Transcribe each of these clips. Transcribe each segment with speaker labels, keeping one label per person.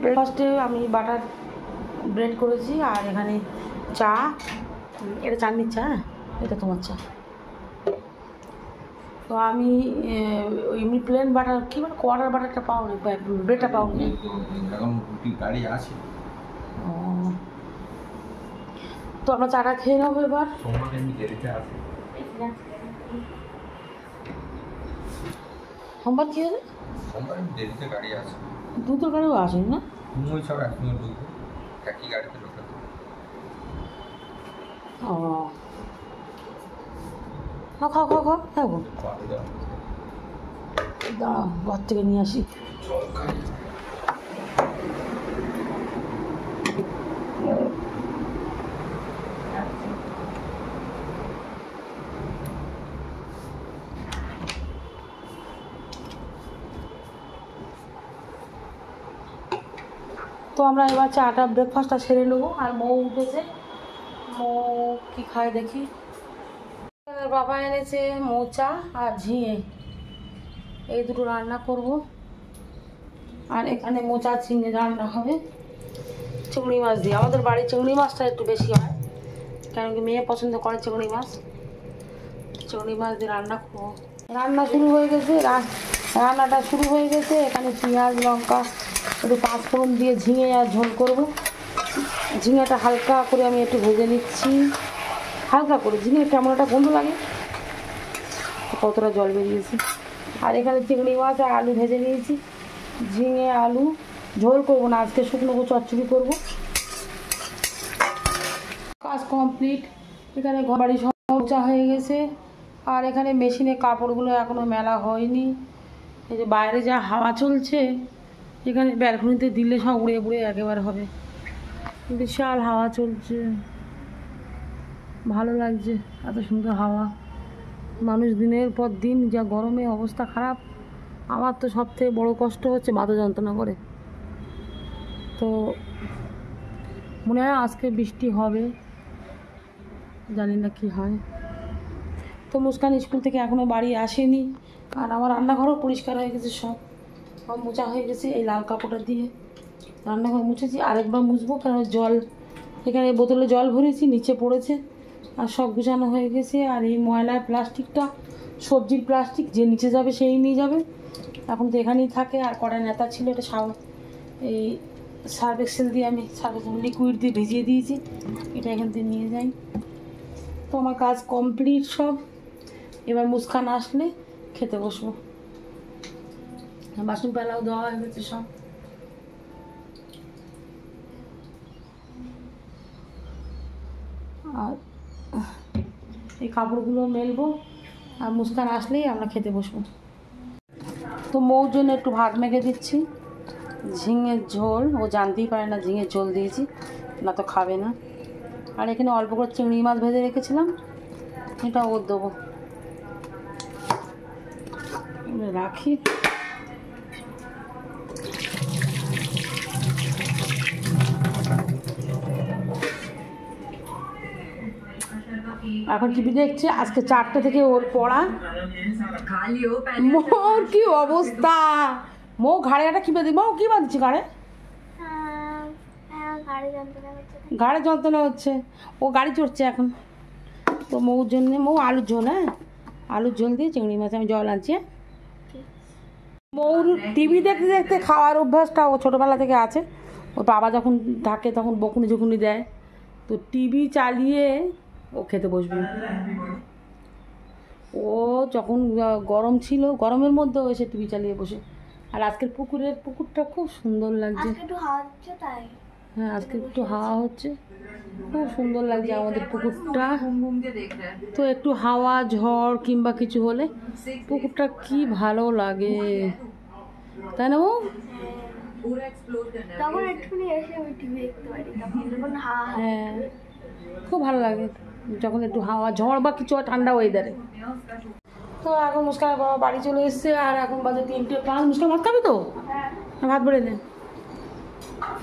Speaker 1: ব্রেকফাস্টে আমি butter bread করেছি আর এখানে চা, এটা চাটনির চা, এটা তোমার চা। তো আমি এমনি প্লেন বাটার কি মানে কোয়ার্টার বাটারটা পাওনি, ব্রেডটা পাওনি।
Speaker 2: গাড়ি আছে।
Speaker 1: তো আমরা চাটা খেয়ে নেবো এবার। সোমবার কি হবে?
Speaker 2: সোমবার দেরিতে গাড়ি আছে।
Speaker 1: দুটো গাড়িও আসেনি না?
Speaker 2: তুমি সব একসঙ্গে ঢুকবো, একই গাড়িতে ঢোকা।
Speaker 1: ও খাও খাও খাও খাবো, দাঁড়াও ঘর থেকে নিয়ে আসি। তো আমরা এবার চাটা ব্রেকফাস্টটা সেরে নেবো। আর মৌ উঠেছে, মৌ কি খায় দেখি। বাবা এনেছে মোচা আর ঝিঙে, এই দুটো রান্না করব। আর এখানে মোচা ঝিঙে রান্না হবে চিংড়ি মাছ দিয়ে। আমাদের বাড়ির চিংড়ি মাছটা একটু বেশি হয়, কারণ কি মেয়ে পছন্দ করে চিংড়ি মাছ। চিংড়ি মাছ দিয়ে রান্না করবো। রান্না শুরু হয়ে গেছে, রান্নাটা শুরু হয়ে গেছে। এখানে পেঁয়াজ লঙ্কা একটু পাঁচফোড়ন দিয়ে ঝিঙে আর ঝোল করব। ঝিঙেটা হালকা করে আমি একটু ভেজে নিচ্ছি, হালকা করে। ঝিঙে কেমন একটা গন্ধ লাগে, কতটা জল বেরিয়েছে। আর এখানে চিংড়ি মাছ আর আলু ভেজে নিয়েছি। ঝিঙে আলু ঝোল করবো না, আজকে শুকনো চচ্চড়ি করবো। কাজ কমপ্লিট। এখানে ঘর বাড়ি সব মোচা হয়ে গেছে। আর এখানে মেশিনে কাপড়গুলো এখনও মেলা হয়নি। এই যে বাইরে যা হাওয়া চলছে, এখানে ব্যালকনিতে দিলে সব উড়ে উড়ে একেবারে হবে। বিশাল হাওয়া চলছে, ভালো লাগছে, এত সুন্দর হাওয়া। মানুষ দিনের পর দিন যা গরমে অবস্থা খারাপ। আমার তো সব থেকে বড়ো কষ্ট হচ্ছে মাথা যন্ত্রণা করে। তো মনে হয় আজকে বৃষ্টি হবে, জানি না কি হয়। তো মুস্কান স্কুল থেকে এখনও বাড়ি আসেনি। আর আমার রান্নাঘরও পরিষ্কার হয়ে গেছে, সব মোছা হয়ে গেছে। এই লাল কাপড়টা দিয়ে রান্নাঘর মুছেছি, আরেকবার মুছবো, কারণ জল এখানে বোতলে জল ভরেছি, নিচে পড়েছে। আর সব গুছানো হয়ে গেছে। আর এই ময়লার প্লাস্টিকটা সবজির প্লাস্টিক, যে নিচে যাবে সেই নিয়ে যাবে। এখন তো এখানেই থাকে। আর কড়া নেতা ছিল, এটা এই সার্ফ এক্সেল দিয়ে আমি লিকুইড দিয়ে ভিজিয়ে দিয়েছি, এটা এখান থেকে নিয়ে যাই। তো আমার কাজ কমপ্লিট সব। এবার মুস্কান আসলে খেতে বসবো। বাসন পেলাও দেওয়া হয়ে গেছে সব। আর এই কাপড়গুলো মেলবো, আর মুস্কান আসলেই আমরা খেতে বসবো। তো মৌর জন্য একটু ভাত মেখে দিচ্ছি, ঝিঙের ঝোল। ও জানতেই পারে না ঝিঙের ঝোল দিয়েছি, না তো খাবে না। আর এখানে অল্প করে চিংড়ি মাছ ভেজে রেখেছিলাম, এটা ওর দেবো, রাখি। এখন টিভি দেখছে। আজকে 4টে থেকে ওর পড়া। মোর কি অবস্থা, মৌ ঘাড়ে একটা কি বাঁধি, মৌ কি বাঁধছি ঘাড়ে? ঘাড়ে যন্ত্রণা হচ্ছে, ও গাড়ি চড়ছে এখন। তো মৌর জন্য মৌ আলুর ঝোল, হ্যাঁ আলুর ঝোল দিয়ে চিংড়ি মাছ আমি জল আনছি। মৌর টিভি দেখতে দেখতে খাওয়ার অভ্যাসটা ও ছোটোবেলা থেকে আছে। ওর বাবা যখন থাকে তখন বকুনি ঝুকুনি দেয়, তো টিভি চালিয়ে ও খেতে বসবে। ও যখন গরম ছিল, গরমের মধ্যেও এসে টিভি চালিয়ে বসে। আর আজকের পুকুরটা খুব সুন্দর লাগছে। হ্যাঁ আজকে একটু হাওয়া হচ্ছে, খুব সুন্দর লাগছে আমাদের পুকুরটা। তো একটু হাওয়া ঝড় কিংবা কিছু হলে পুকুরটা কি ভালো লাগে, তাই না? হ্যাঁ খুব ভালো লাগে যখন একটু হাওয়া ঝড় বা কিছু ঠান্ডা ওয়েদারে। তো এখন মুস্কানের বাবা বাড়ি চলে এসছে। আর এখন বাজে 3:05। মুস্কান ভাত খাবি তো? ভাত বেড়ে নে।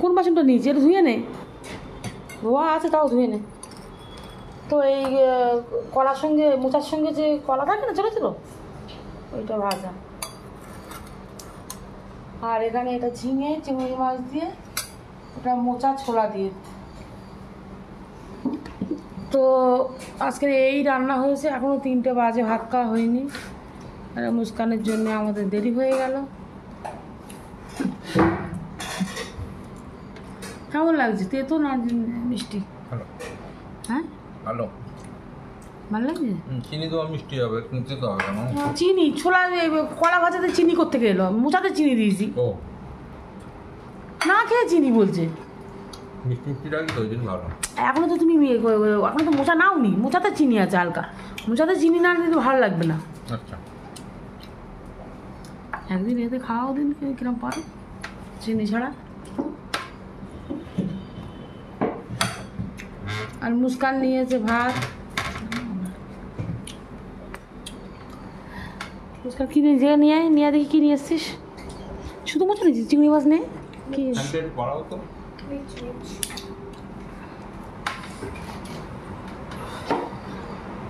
Speaker 1: কোন বাসনটা নিয়েছি, এটা ধুয়ে নে, ধোয়া আছে তাও ধুয়ে নে। তো এই কলার সঙ্গে মোচার সঙ্গে যে কলা থাকে না ছোটো ছোটো, ওইটা ভাজা। আর এখানে এটা ঝিঙে চিংড়ি মাছ দিয়ে, এটা মোচা ছোলা দিয়ে। তো আজকের এই রান্না হয়েছে, এখনও 3টে বাজে, ভাত খাওয়া হয়নি। আর মুস্কানের জন্য আমাদের দেরি হয়ে গেল। কেমন লাগছে তেতো না মিষ্টি?
Speaker 2: ভালো।
Speaker 1: হ্যাঁ
Speaker 2: ভালো।
Speaker 1: ভালো লাগছে।
Speaker 2: চিনি দেওয়া মিষ্টি হবে, কিন্তু তো হবে না।
Speaker 1: চিনি ছোলা কলা ভাজাতে চিনি করতে গেলো, মোচাতে চিনি দিয়েছি।
Speaker 2: ও
Speaker 1: না খেয়ে চিনি বলছে।
Speaker 2: মিষ্টি মিষ্টি রাখি তো ওই জন্য ভালো।
Speaker 1: এখনো তো তুমি এখনো তো মোচা নাও নি, মোচাতে চিনি আছে হালকা, মোচাতে চিনি না দিলে ভালো লাগবে না।
Speaker 2: আচ্ছা,
Speaker 1: একদিন এতে খাওয়াও দিন কিরম পারো চিনি ছাড়া। আর মুস্কান নিয়েছে ভাত। মুস্কান কি নিয়ে দেখি কি নিয়ে এসছিস? শুধু মোচা নিয়েছিস, চিংড়ি মাছ নেই কি?
Speaker 2: পড়াও তো।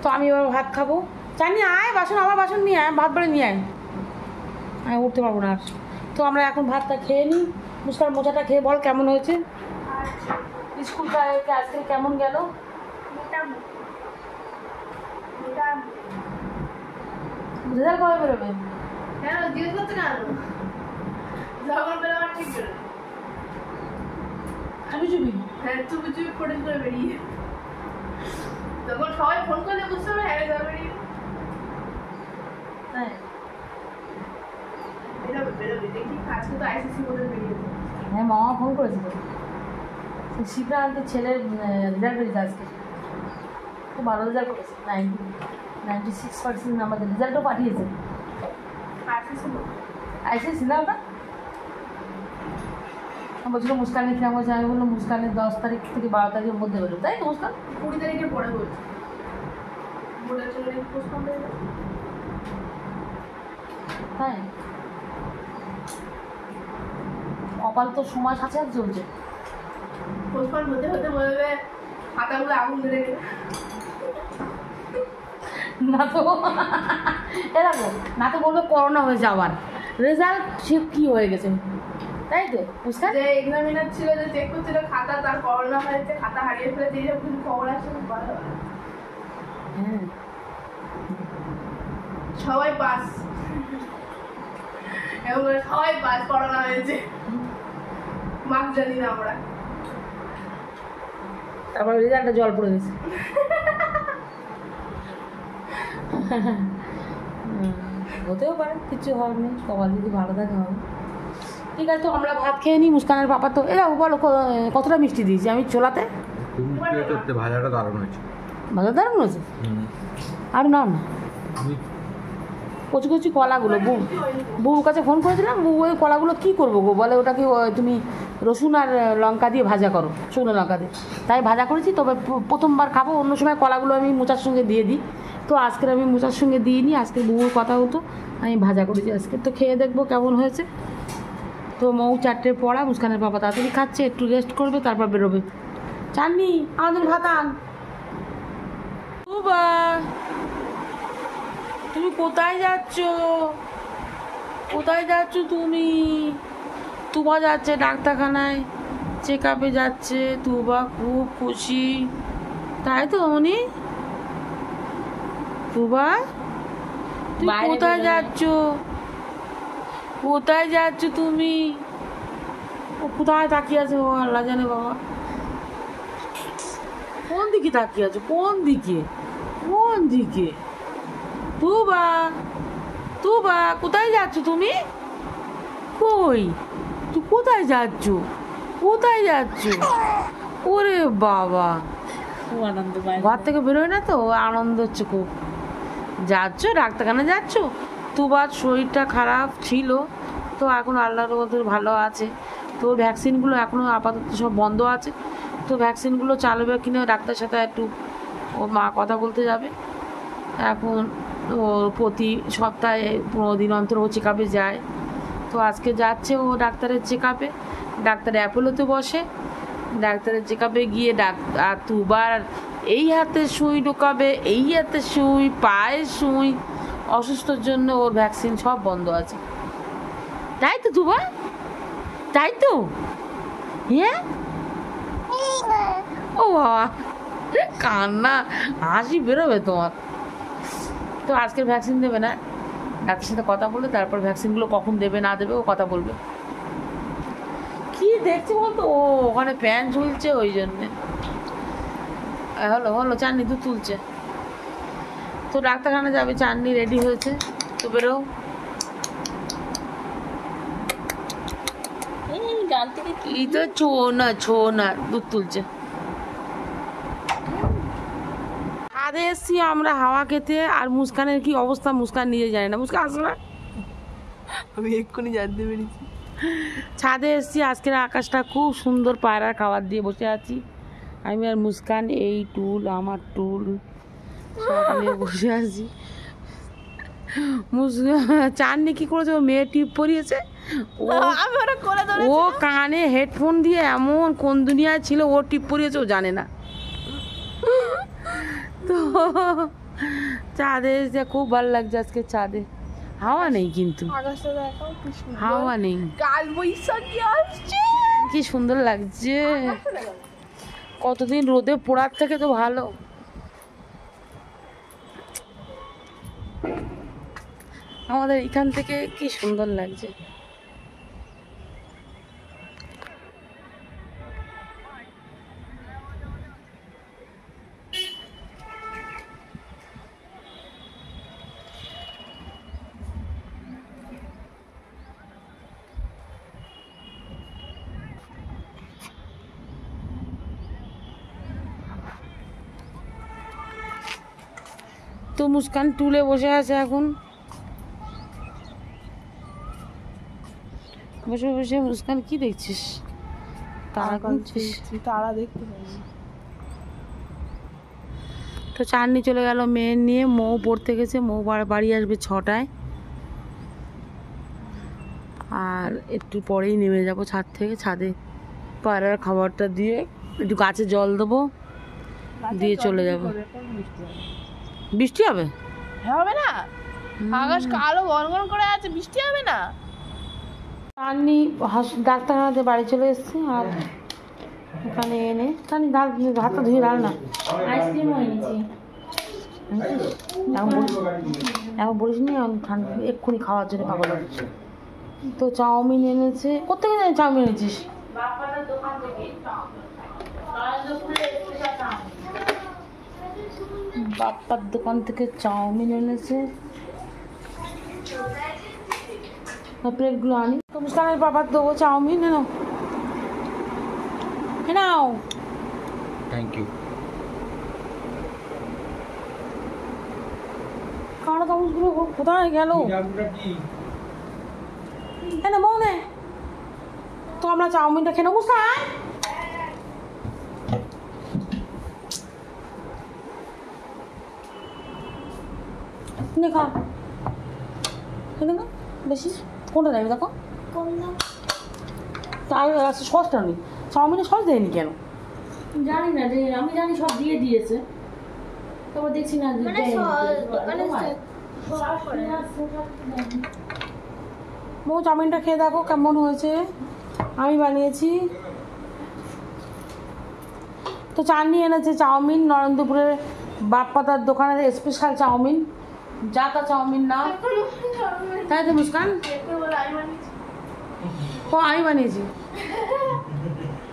Speaker 1: তো আমি এবার ভাত খাবো। জানি আয় বাসন, আমার বাসন নিয়ে আয়, ভাত বেড়ে নিয়ে আয়, আমি উঠতে পারবো না আর। তো আমরা এখন ভাতটা খেয়ে নিই। মুস্কান মোচাটা খেয়ে বল কেমন হয়েছে। স্কুলটা আজকে কেমন গেল? রেজাল্ট কবে বেরোবে? চুপি চুপি।
Speaker 3: তখন সবাই ফোন করলে বুঝতে পারবে হ্যাঁ যাবে।
Speaker 1: হ্যাঁ
Speaker 3: বেরোবে দেখি, আজকে তো আইসিসি বোর্ডে বেরিয়েছে।
Speaker 1: হ্যাঁ মামা ফোন করেছিল, শিবরান্তের ছেলের রেজাল্ট বেরিয়েছে আজকে। খুব ভালো রেজাল্ট করেছে, 96% আমাদের রেজাল্টও পাঠিয়েছে। আইসিসি না ওটা বলছিল মুস্কানের কিরম হয়েছে। আমি বললাম মুস্কানের 10 তারিখ থেকে 12 তারিখের মধ্যে বেরোবে, তাই তো মুস্কান?
Speaker 3: 20 তারিখের পরে বলছে বোর্ডের জন্য পোস্টপোন হয়ে যাবে।
Speaker 1: হ্যাঁ কপাল তো সময় সাথে সাথে চলছে।
Speaker 3: পোস্টপোন হতে হতে বলবে খাতাগুলো আগুন ধরে গেলে।
Speaker 1: না তো দেখো, না তো বলবে করোনা হয়েছে আবার, রেজাল্ট সে কী হয়ে গেছে, তাই তো মুস্কান?
Speaker 3: যে এক্সামিনার ছিল, যে চেক করছিল খাতা, তার করোনা হয়েছে, খাতা হারিয়ে ফেলেছে, এইসব কিছু খবর আসছে।
Speaker 1: হ্যাঁ
Speaker 3: সবাই পাস, এবং সবাই পাস, করোনা হয়েছে, মার্ক জানি না আমরা।
Speaker 1: তারপর রেজাল্টটা জল পড়ে গেছে। হতেও পারে, কিছু হওয়ার নেই, কপাল যদি ভালো থাকে হবে। ঠিক আছে, তো আমরা ভাত খেয়ে নিই। মুস্কানের পাপা তো এরা বলো কতটা মিষ্টি দিয়েছি আমি ছোলাতে?
Speaker 2: ভাজাটা দারুণ হয়েছে।
Speaker 1: ভাজা দারুণ হয়েছে। আর না না কচি কচি কলাগুলো বউর কাছে ফোন করেছিলাম, বউ ওই কলাগুলো কী করবো গো, বলে ওটা কি তুমি রসুন আর লঙ্কা দিয়ে ভাজা করো, শুকনো লঙ্কা দিয়ে। তাই ভাজা করেছি, তবে প্রথমবার খাবো, অন্য সময় কলাগুলো আমি মোচার সঙ্গে দিয়ে দিই। তো আজকের আমি মোচার সঙ্গে দিয়ে নিই, আজকে বউর কথা হতো, আমি ভাজা করেছি আজকে। তো খেয়ে দেখবো কেমন হয়েছে। তো মৌ 4টের পড়া, মুস্কানের বাবা তাড়াতাড়ি খাচ্ছে, একটু রেস্ট করবে, তারপর বেরোবে। চাননি আমাদের ভাত আন। বাবা তুমি কোথায় যাচ্ছ? কোথায় যাচ্ছ তুমি? তুবা যাচ্ছে ডাক্তারখানায়, চেক আপে যাচ্ছে। তুবা খুব খুশি, তাই তো অমনি? তুবা তুমি কোথায় যাচ্ছ? কোথায় যাচ্ছ তুমি? ও কোথায় তাকিয়ে আছে, ও আল্লাহ জানে বাবা। কোন দিকে তাকিয়ে আছো? কোন দিকে? কোন দিকে? তুবা তুবা কোথায় যাচ্ছ তুমি? কই তুই কোথায় যাচ্ছ? কোথায় যাচ্ছ? ওরে বাবা,
Speaker 3: খুব আনন্দ
Speaker 1: ঘর থেকে বেরোয় না তো, আনন্দ হচ্ছে খুব। যাচ্ছ ডাক্তারখানা যাচ্ছ? তুবার শরীরটা খারাপ ছিল, তো এখন আল্লাহর মধ্যে ভালো আছে। তো ভ্যাকসিনগুলো এখনও আপাতত সব বন্ধ আছে, তো ভ্যাকসিনগুলো চালাবে কিনা ডাক্তার সাথে একটু ওর মা কথা বলতে যাবে। এখন ও প্রতি সপ্তাহে 15 দিন অন্তর ও চেক আপে যায়। তো আজকে যাচ্ছে ও ডাক্তারের চেক আপে, ডাক্তার অ্যাপোলোতে বসে। ডাক্তারের চেক আপে গিয়ে আর দুবার এই হাতে সুই ঢোকাবে, এই হাতে সুই, পায়ে সুই। অসুস্থর জন্য ওর ভ্যাকসিন সব বন্ধ আছে, তাই তো দুবার। তাই তো, হ্যাঁ। ও বাবা, কান্না, হাসি বেরোবে তোমার। তো আজকের ভ্যাকসিন দেবে না, ডাক্তার সাথে কথা বললে তারপর ভ্যাকসিনগুলো কখন দেবে না দেবে ও কথা বলবে। কি দেখছি বলতো, ও ওখানে প্যান ঝুলছে ওই জন্যে। হলো হলো, চাননি দুধ তুলছে। তো ডাক্তারখানা যাবে, চাননি রেডি হয়েছে, তো বেরো। এই তো ছো না দুধ তুলছে। ছাদে এসছি আমরা হাওয়া খেতে, আর মুস্কানের কি অবস্থা মুস্কান নিজে জানে না। মুস্কান আসবে,
Speaker 3: আমি এক্ষুনি জানতে পেরেছি।
Speaker 1: ছাদে এসছি, আজকের আকাশটা খুব সুন্দর, পায়রার খাবার দিয়ে বসে আছি আমি আর মুস্কান। এই টুল আমার টুল সব নিয়ে বসে আছি। চাননি কি করেছে, ও মেয়ে টিপ পরিয়েছে, ও কানে হেডফোন দিয়ে এমন কোন দুনিয়ায় ছিল, ও টিপ পরিয়েছে ও জানে না। তো চাঁদে এসে খুব ভালো লাগছে আজকে। চাঁদে হাওয়া নেই কিন্তু, হাওয়া নেই,
Speaker 3: কাল বৈশাখী আসছে,
Speaker 1: কি সুন্দর লাগছে। কতদিন রোদে পোড়ার থেকে তো ভালো। আমাদের এখান থেকে কি সুন্দর লাগছে। তো মুস্কান টুলে বসে আছে এখন, বসে বসে। মুস্কান কি দেখছিস? তারা গুনছিস?
Speaker 3: তারা দেখতে পাচ্ছি।
Speaker 1: তো চাননি চলে গেল মেয়ের নিয়ে, মৌ পড়তে গেছে, মৌ বাড়ি আসবে 6টায়। আর একটু পরেই নেমে যাব ছাদ থেকে। ছাদে পায়রার খাবারটা দিয়ে একটু গাছে জল দেবো, দিয়ে চলে যাব। বৃষ্টি হবে?
Speaker 3: হবে না, আকাশ কালো গনগন করে আছে, বৃষ্টি হবে না।
Speaker 1: চাননি ডাক্তারখানাতে বাড়ি চলে এসছে, আর এখানে এনে চাননি হাতটা ধুয়ে ডাল না। আইসক্রিমও এনেছি, এখন বলিস নি, এক্ষুনি খাওয়ার জন্য পাগল হচ্ছে। তো চাউমিন এনেছে, কোথেকে জানি চাউমিন এনেছিস? বাপ্পার দোকান থেকে চাউমিন এনেছে। প্লেটগুলো আনি, তো মুস্কানের বাবার দেবো চাউমিন। এনো নাও,
Speaker 2: থ্যাংক ইউ।
Speaker 1: কাঁড়া চামচগুলো কোথায় গেল? হ্যাঁ মনে, তো আমরা চাউমিনটা খেয়ে নেবো। মুস্কান খা, খেলে না বেশি। কোনটা দেবে দেখো, তার সসটা নেই, চাউমিনে সস দেয়নি কেন জানি না। আমি জানি সব দিয়ে দিয়েছে, তারপর দেখছি না। মো চাউমিনটা খেয়ে দেখো কেমন হয়েছে, আমি বানিয়েছি। তো চাননি এনেছে চাউমিন, নরেন্দ্রপুরের বাপ্পাদার দোকানের স্পেশাল চাউমিন, যা তা চাউমিন না, তাই তো মুস্কান? ও আমি বানিয়েছি,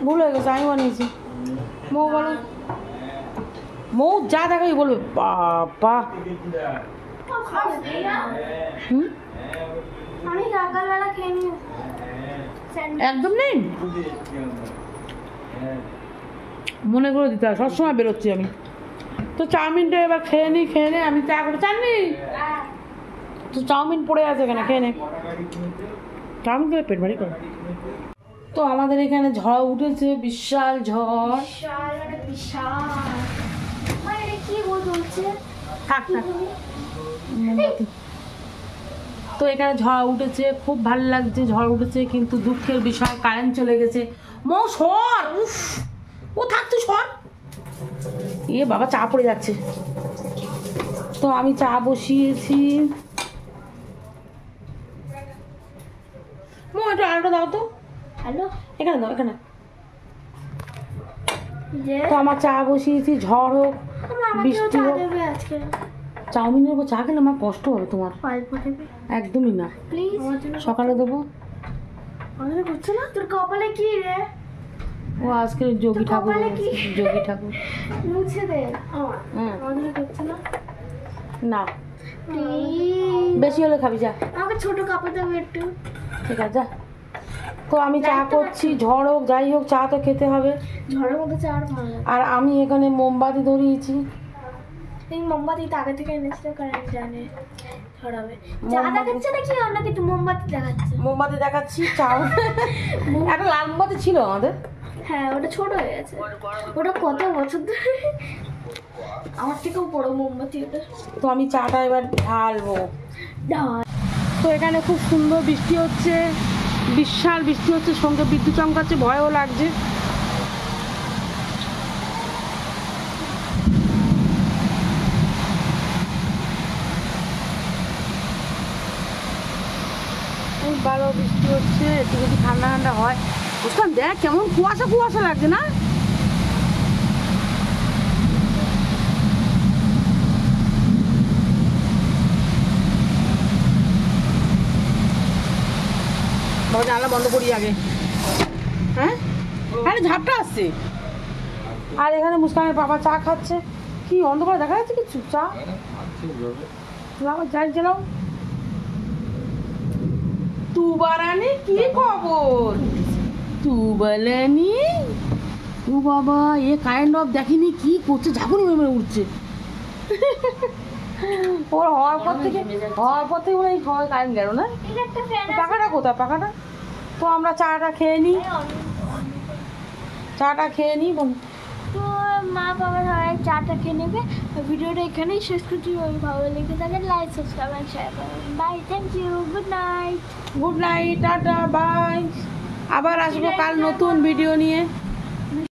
Speaker 1: ভুল হয়ে গেছে, আমি বানিয়েছি। মৌ বলো, মৌ যা দেখাই বলবে বাবা।
Speaker 3: আমি সকালবেলা খেয়ে নিই,
Speaker 1: একদম নেই, মনে করে দিতে হয়, সবসময় বেরোচ্ছি আমি। তো চাউমিনটা এবার খেয়ে নি, খেয়ে নে, আমি চা করে চাননি তো চাউমিন পড়ে আছে এখানে, খেয়ে নে চাউমিন খেলে পেট ভারী করে। তো আমাদের এখানে ঝড় উঠেছে, বিশাল ঝড়। থাক থাক। তো এখানে ঝড় উঠেছে, খুব ভালো লাগছে ঝড় উঠেছে, কিন্তু দুঃখের বিষয় কারেন্ট চলে গেছে। মৌ সর, উফ ও থাক তুই সর। এ বাবা চা পড়ে যাচ্ছে। তো আমি চা বসিয়েছি। মৌ একটু আলোটা দাও তো,
Speaker 4: হ্যালো
Speaker 1: এখানে দাও, এখানে।
Speaker 4: যে
Speaker 1: তো আমার চা বসিয়েছি, ঝড় হোক বৃষ্টি হোক,
Speaker 4: দেবে আজকে
Speaker 1: চাউমিনের উপর চা খেলে আমার কষ্ট হবে তোমার,
Speaker 4: অল্প দেবে
Speaker 1: একদমই না।
Speaker 4: প্লিজ আমার জন্য
Speaker 1: সকালে দেবো।
Speaker 4: আমাদের করছে না তোর কপালে কি রে
Speaker 1: ও আজকে যোগী
Speaker 4: তো
Speaker 1: ঠাকুর
Speaker 4: কপালে কি?
Speaker 1: এসেছে, যোগী ঠাকুর।
Speaker 4: মুছে দে আমার
Speaker 1: হ্যাঁ।
Speaker 4: আমাদের করছে না
Speaker 1: না,
Speaker 4: প্লিজ
Speaker 1: বেশি হলে খাবি, যা।
Speaker 4: আমাকে ছোট কাপে দেবে একটু
Speaker 1: ঠিক আছে, যা। তো আমি চা করছি, ঝড় হোক যাই হোক চা তো খেতে হবে।
Speaker 4: ঝড়ের মধ্যে চা আর ভালো লাগে
Speaker 1: আর আমি এখানে মোমবাতি ধরিয়েছি।
Speaker 4: এই মোমবাতি তো আগে থেকে এনেছিল কারণ জানে ছড়াবে চা
Speaker 1: মোমবাতি-
Speaker 4: দেখাচ্ছে নাকি অন্য কিছু মোমবাতি দেখাচ্ছে
Speaker 1: মোমবাতি দেখাচ্ছি, চাও। একটা লাল মোমবাতি ছিল আমাদের।
Speaker 4: হ্যাঁ ওটা ছোট হয়ে গেছে ওটা কত বছর ধরে আমার থেকেও বড় মোমবাতি ওটা
Speaker 1: তো আমি চাটা এবার ঢালবো।
Speaker 4: ডাল
Speaker 1: তো এখানে খুব সুন্দর বৃষ্টি হচ্ছে, বিশাল বৃষ্টি হচ্ছে, সঙ্গে বিদ্যুৎ চমকাচ্ছে, ভয়ও লাগছে। খুব ভালো বৃষ্টি হচ্ছে, একটু যদি ঠান্ডা ঠান্ডা হয়। বুঝলাম, দেখ কেমন কুয়াশা কুয়াশা লাগছে না? বাবা জানলা বন্ধ করি আগে। হ্যাঁ, আরে ঝাপটা আসছে। আর এখানে মুস্কানের বাবা চা খাচ্ছে। কি অন্ধকারে দেখা যাচ্ছে কিছু? চা যাই চালাও। তুবারানি কি খবর? তুবালানি, ও বাবা, এ কাইন্ড অফ দেখিনি কি করছে, ঝাঁকুনি মেরে উঠছে। ওর হওয়ার পর থেকে মনে হয় কারেন্ট গেল না।
Speaker 4: এটা একটা ফ্যান
Speaker 1: পাখাটা কোথায়, পাখাটা? তো আমরা চাটা খেয়ে নিই, চাটা খেয়ে নিই।
Speaker 4: তো মা বাবা সবাই চাটা খেয়ে নেবে ভিডিওটা এখানেই শেষ করছি ভালো লেগে থাকে লাইক সাবস্ক্রাইব এন্ড শেয়ার করুন bye thank you good night
Speaker 1: good night, tata, bye. আবার আসবো কাল নতুন ভিডিও নিয়ে।